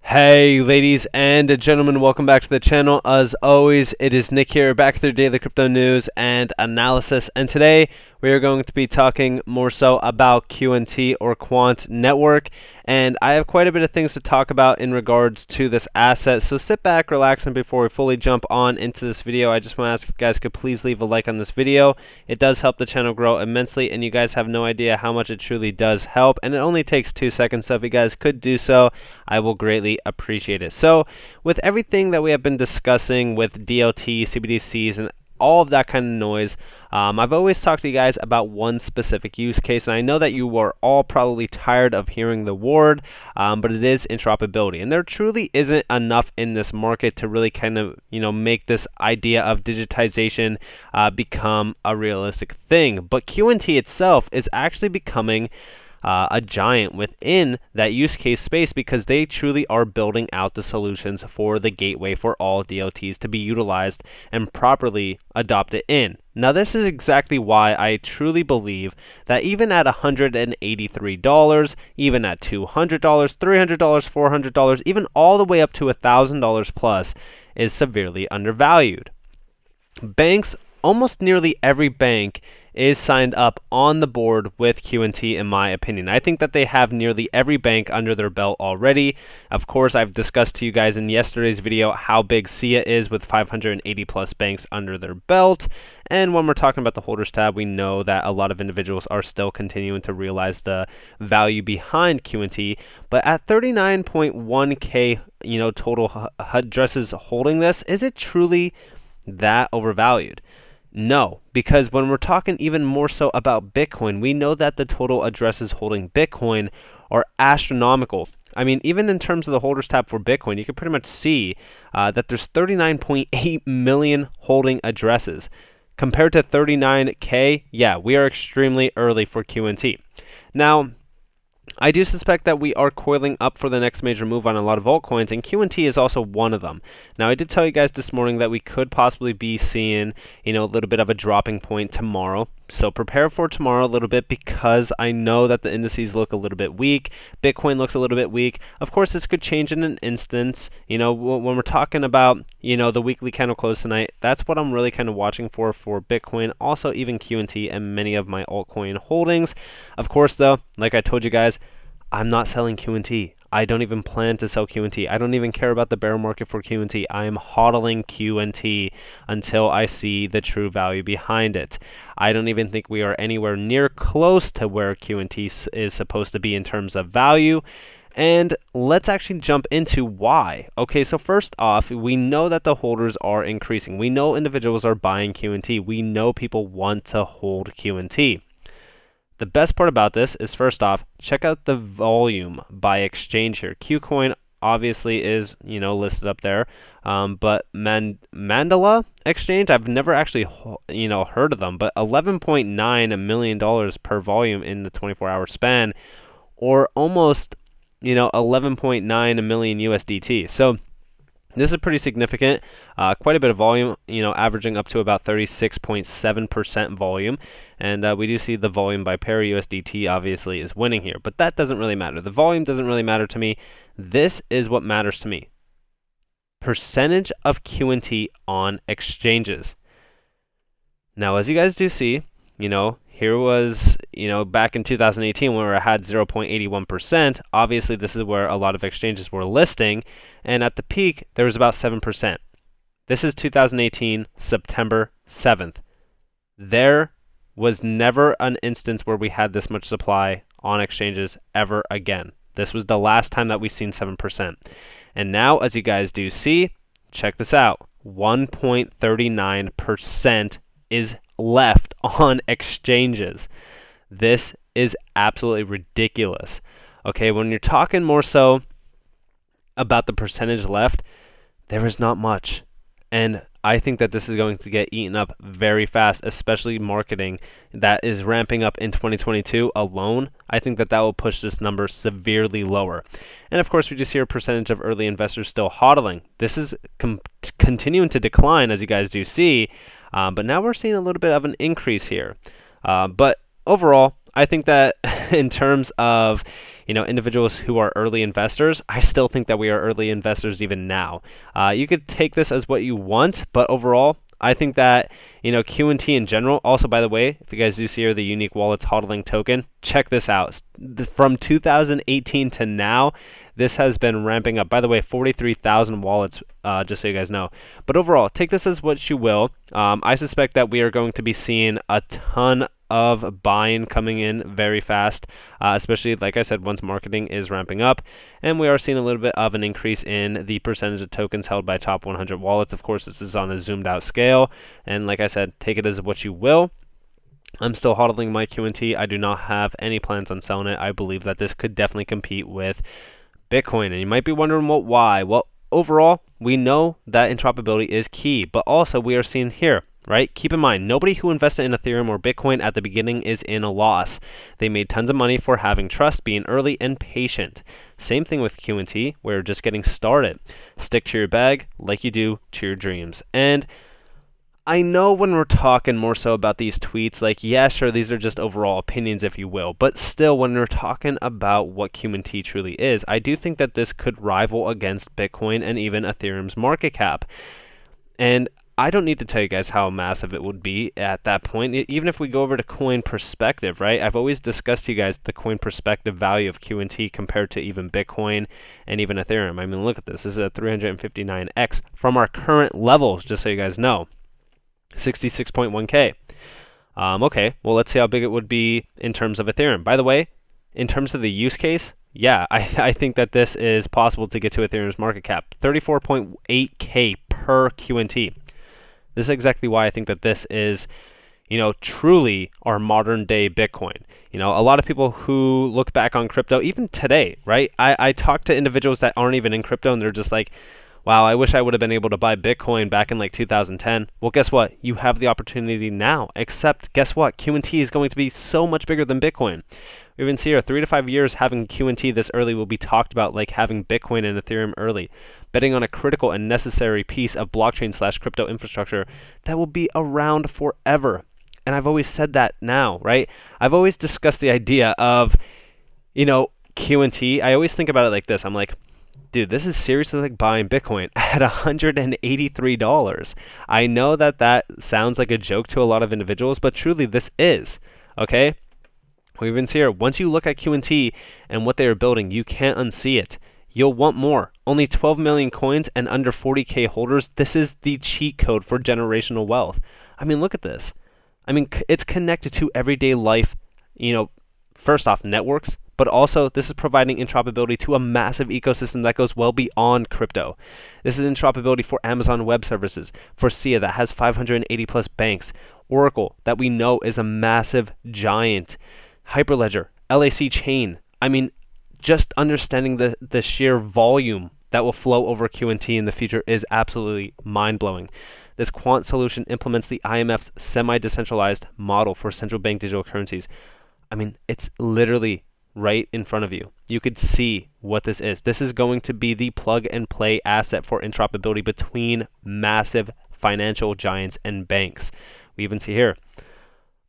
Hey ladies and gentlemen, welcome back to the channel. As always, it is Nick here, back with your daily crypto news and analysis, and today we are going to be talking more so about QNT or Quant network, and I have quite a bit of things to talk about in regards to this asset, so sit back, relax, and before we fully jump on into this video, I just want to ask if you guys could please leave a like on this video. It does help the channel grow immensely, and you guys have no idea how much it truly does help, and it only takes 2 seconds, so if you guys could do so, I will greatly appreciate it. So with everything that we have been discussing with DLT, CBDCs, and all of that kind of noise, I've always talked to you guys about one specific use case, and I know that you are all probably tired of hearing the word, but it is interoperability, and there truly isn't enough in this market to really kind of make this idea of digitization become a realistic thing. But QNT itself is actually becoming a giant within that use case space because they truly are building out the solutions for the gateway for all DLTs to be utilized and properly adopted in. Now this is exactly why I truly believe that even at $183, even at $200, $300, $400, even all the way up to $1,000 plus is severely undervalued. Banks, almost nearly every bank is signed up on the board with QNT in my opinion. I think that they have nearly every bank under their belt already. Of course, I've discussed to you guys in yesterday's video how big SIA is with 580 plus banks under their belt. And when we're talking about the holders tab, we know that a lot of individuals are still continuing to realize the value behind QNT. But at 39.1K, total addresses holding this, is it truly that overvalued? No, because when we're talking even more so about Bitcoin, we know that the total addresses holding Bitcoin are astronomical. I mean, even in terms of the holders tab for Bitcoin, you can pretty much see that there's 39.8 million holding addresses. Compared to 39K, yeah, we are extremely early for QNT. Now, I do suspect that we are coiling up for the next major move on a lot of altcoins, and QNT is also one of them. Now, I did tell you guys this morning that we could possibly be seeing, a little bit of a dropping point tomorrow. So prepare for tomorrow a little bit because I know that the indices look a little bit weak. Bitcoin looks a little bit weak. Of course, this could change in an instance. When we're talking about, the weekly candle close tonight, that's what I'm really kind of watching for Bitcoin, also even QNT and many of my altcoin holdings. Of course, though, like I told you guys, I'm not selling QNT. I don't even plan to sell QNT. I don't even care about the bear market for QNT. I am hodling QNT until I see the true value behind it. I don't even think we are anywhere near close to where QNT is supposed to be in terms of value. And let's actually jump into why. Okay, so first off, we know that the holders are increasing. We know individuals are buying QNT. We know people want to hold QNT. The best part about this is, first off, check out the volume by exchange here. Qcoin obviously is, listed up there, but Mandala Exchange, I've never actually, heard of them, but $11.9 million per volume in the 24-hour span, or almost, 11.9 million USDT. So this is pretty significant, quite a bit of volume, averaging up to about 36.7% volume. And we do see the volume by pair USDT obviously is winning here, but that doesn't really matter. The volume doesn't really matter to me. This is what matters to me. Percentage of QNT on exchanges. Now, as you guys do see, here was, back in 2018 when we had 0.81%. Obviously, this is where a lot of exchanges were listing, and at the peak, there was about 7%. This is 2018, September 7th. There was never an instance where we had this much supply on exchanges ever again. This was the last time that we've seen 7%. And now, as you guys do see, check this out. 1.39% is left on exchanges. This is absolutely ridiculous. Okay, when you're talking more so about the percentage left, there is not much. And I think that this is going to get eaten up very fast, especially marketing that is ramping up in 2022 alone. I think that will push this number severely lower. And of course, we just hear a percentage of early investors still hodling. This is continuing to decline, as you guys do see, but now we're seeing a little bit of an increase here. But overall, I think that in terms of individuals who are early investors, I still think that we are early investors even now. You could take this as what you want, but overall, I think that QNT in general. Also, by the way, if you guys do see here the unique wallets hodling token, check this out. From 2018 to now, this has been ramping up. By the way, 43,000 wallets, just so you guys know. But overall, take this as what you will. I suspect that we are going to be seeing a ton of buying coming in very fast, especially, like I said, once marketing is ramping up. And we are seeing a little bit of an increase in the percentage of tokens held by top 100 wallets. Of course, this is on a zoomed out scale. And like I said, take it as what you will. I'm still hodling my QNT. I do not have any plans on selling it. I believe that this could definitely compete with Bitcoin. And you might be wondering, why? Well, overall, we know that interoperability is key, but also we are seeing here, right? Keep in mind, nobody who invested in Ethereum or Bitcoin at the beginning is in a loss. They made tons of money for having trust, being early, and patient. Same thing with QNT. We're just getting started. Stick to your bag like you do to your dreams. And I know when we're talking more so about these tweets, like, yeah, sure, these are just overall opinions, if you will, but still, when we're talking about what QNT truly is, I do think that this could rival against Bitcoin and even Ethereum's market cap. And I don't need to tell you guys how massive it would be at that point. Even if we go over to coin perspective, right? I've always discussed to you guys the coin perspective value of QNT compared to even Bitcoin and even Ethereum. I mean, look at this. This is a 359x from our current levels, just so you guys know. 66.1K. Okay, well, let's see how big it would be in terms of Ethereum. By the way, in terms of the use case, yeah, I think that this is possible to get to Ethereum's market cap. 34.8K per QNT. This is exactly why I think that this is, truly our modern day Bitcoin. A lot of people who look back on crypto, even today, right? I talk to individuals that aren't even in crypto and they're just like, wow, I wish I would have been able to buy Bitcoin back in like 2010. Well, guess what? You have the opportunity now, except guess what? QNT is going to be so much bigger than Bitcoin. We even see here 3 to 5 years having QNT this early will be talked about like having Bitcoin and Ethereum early. Betting on a critical and necessary piece of blockchain/crypto infrastructure that will be around forever. And I've always said that now, right? I've always discussed the idea of, QNT. I always think about it like this. I'm like, dude, this is seriously like buying Bitcoin at $183. I know that that sounds like a joke to a lot of individuals, but truly this is, okay? We even see here, once you look at QNT and what they are building, you can't unsee it. You'll want more. Only 12 million coins and under 40K holders. This is the cheat code for generational wealth. I mean, look at this. I mean, it's connected to everyday life, first off, networks, but also this is providing interoperability to a massive ecosystem that goes well beyond crypto. This is interoperability for Amazon Web Services, for SIA that has 580 plus banks, Oracle that we know is a massive giant, Hyperledger, LAC Chain. I mean, just understanding the sheer volume that will flow over QNT in the future is absolutely mind-blowing. This Quant solution implements the IMF's semi-decentralized model for central bank digital currencies. I mean, it's literally right in front of you. You could see what this is. This is going to be the plug-and-play asset for interoperability between massive financial giants and banks. We even see here,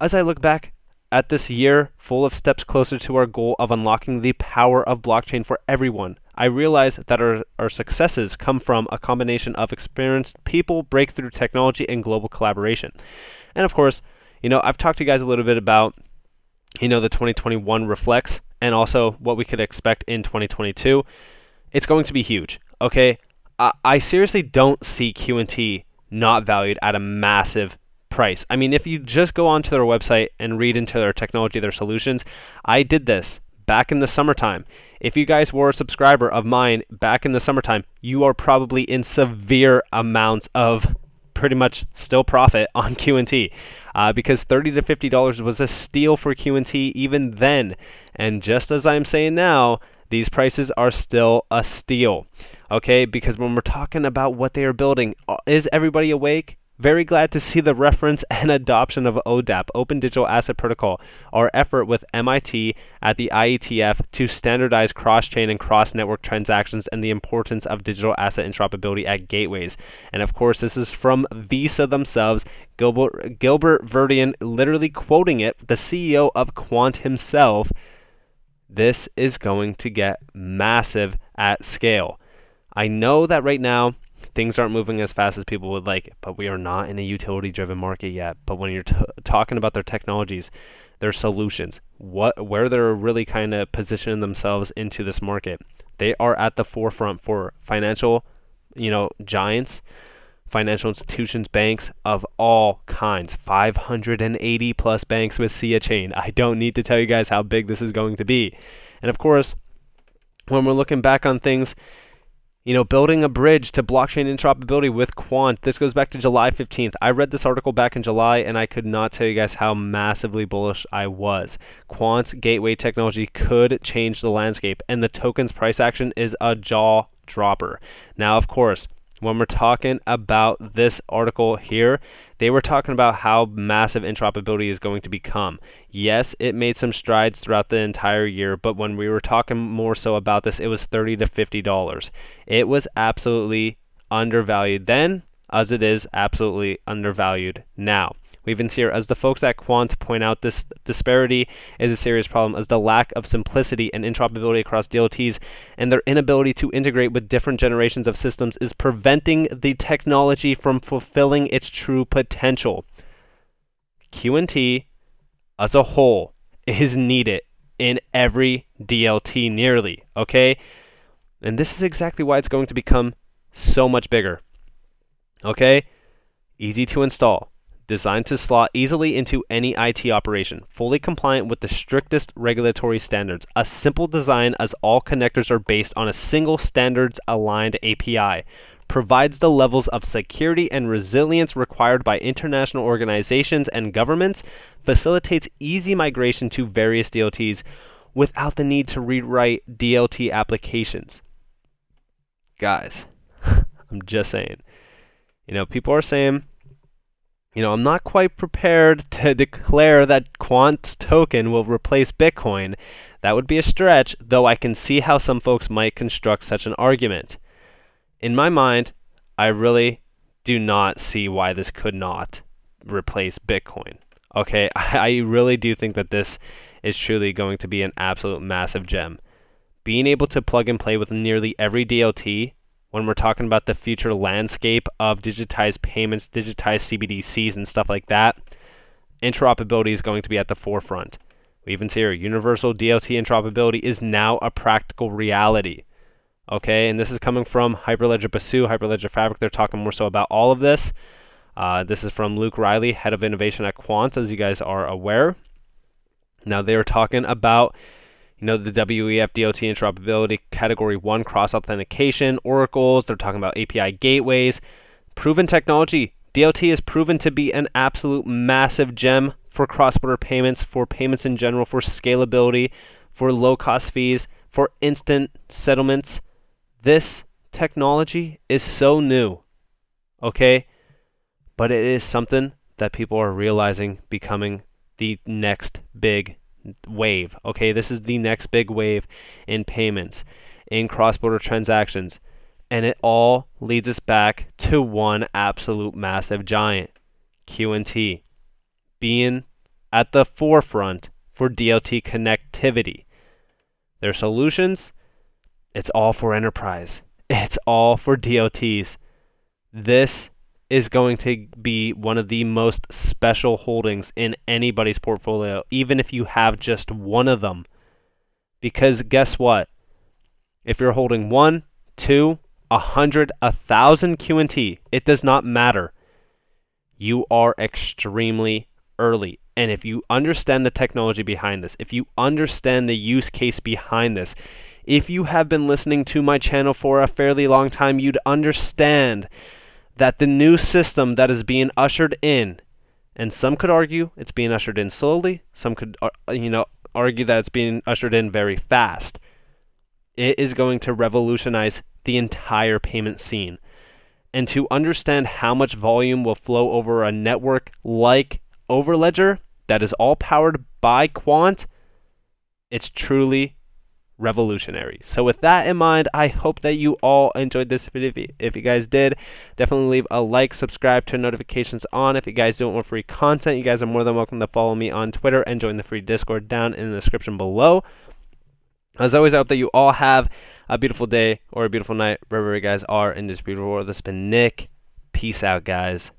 as I look back at this year full of steps closer to our goal of unlocking the power of blockchain for everyone, I realize that our successes come from a combination of experienced people, breakthrough technology, and global collaboration. And of course, I've talked to you guys a little bit about, the 2021 reflects and also what we could expect in 2022. It's going to be huge, okay? I seriously don't see QNT not valued at a massive price. I mean, if you just go onto their website and read into their technology, their solutions, I did this back in the summertime. If you guys were a subscriber of mine back in the summertime, you are probably in severe amounts of pretty much still profit on QNT because $30 to $50 was a steal for QNT even then. And just as I'm saying now, these prices are still a steal, okay? Because when we're talking about what they are building, is everybody awake? Very glad to see the reference and adoption of ODAP, Open Digital Asset Protocol, our effort with MIT at the IETF to standardize cross-chain and cross-network transactions and the importance of digital asset interoperability at gateways. And of course, this is from Visa themselves, Gilbert Verdian literally quoting it, the CEO of Quant himself. This is going to get massive at scale. I know that right now, things aren't moving as fast as people would like, but we are not in a utility-driven market yet. But when you're talking about their technologies, their solutions, where they're really kind of positioning themselves into this market, they are at the forefront for financial, giants, financial institutions, banks of all kinds. 580 plus banks with SIA chain. I don't need to tell you guys how big this is going to be. And of course, when we're looking back on things, building a bridge to blockchain interoperability with Quant. This goes back to July 15th. I read this article back in July, and I could not tell you guys how massively bullish I was. Quant's gateway technology could change the landscape, and the token's price action is a jaw dropper. Now, of course, when we're talking about this article here, they were talking about how massive interoperability is going to become. Yes, it made some strides throughout the entire year, but when we were talking more so about this, it was $30 to $50. It was absolutely undervalued then, as it is absolutely undervalued now. We even see here, as the folks at Quant point out, this disparity is a serious problem, as the lack of simplicity and interoperability across DLTs and their inability to integrate with different generations of systems is preventing the technology from fulfilling its true potential. QNT as a whole is needed in every DLT nearly, okay? And this is exactly why it's going to become so much bigger, okay? Easy to install. Designed to slot easily into any IT operation, fully compliant with the strictest regulatory standards. A simple design as all connectors are based on a single standards-aligned API. Provides the levels of security and resilience required by international organizations and governments. Facilitates easy migration to various DLTs without the need to rewrite DLT applications. Guys, I'm just saying. People are saying, I'm not quite prepared to declare that Quant's token will replace Bitcoin. That would be a stretch, though I can see how some folks might construct such an argument. In my mind, I really do not see why this could not replace Bitcoin. Okay, I really do think that this is truly going to be an absolute massive gem. Being able to plug and play with nearly every DLT, when we're talking about the future landscape of digitized payments, digitized CBDCs and stuff like that, interoperability is going to be at the forefront. We even see here, universal DLT interoperability is now a practical reality. Okay, and this is coming from Hyperledger Basu, Hyperledger Fabric. They're talking more so about all of this. This is from Luke Riley, Head of Innovation at Quant, as you guys are aware. Now they were talking about the WEF DLT interoperability, Category 1 cross-authentication, oracles. They're talking about API gateways. Proven technology. DLT is proven to be an absolute massive gem for cross-border payments, for payments in general, for scalability, for low-cost fees, for instant settlements. This technology is so new, okay? But it is something that people are realizing becoming the next big wave. Okay, this is the next big wave in payments, in cross-border transactions, and it all leads us back to one absolute massive giant, QNT, being at the forefront for DLT connectivity. Their solutions, it's all for enterprise. It's all for DLTs. This is going to be one of the most special holdings in anybody's portfolio, even if you have just one of them. Because guess what? If you're holding 1, 2, 100, 1,000 QNT, it does not matter. You are extremely early. And if you understand the technology behind this, if you understand the use case behind this, if you have been listening to my channel for a fairly long time, you'd understand that the new system that is being ushered in, and some could argue it's being ushered in slowly, some could argue that it's being ushered in very fast. It is going to revolutionize the entire payment scene. And to understand how much volume will flow over a network like Overledger that is all powered by Quant, it's truly revolutionary. So with that in mind, I hope that you all enjoyed this video. If you guys did, definitely leave a like, subscribe, turn notifications on. If you guys don't want free content, you guys are more than welcome to follow me on Twitter and join the free Discord down in the description below. As always, I hope that you all have a beautiful day or a beautiful night wherever you guys are in this beautiful world. This has been Nick. Peace out, guys.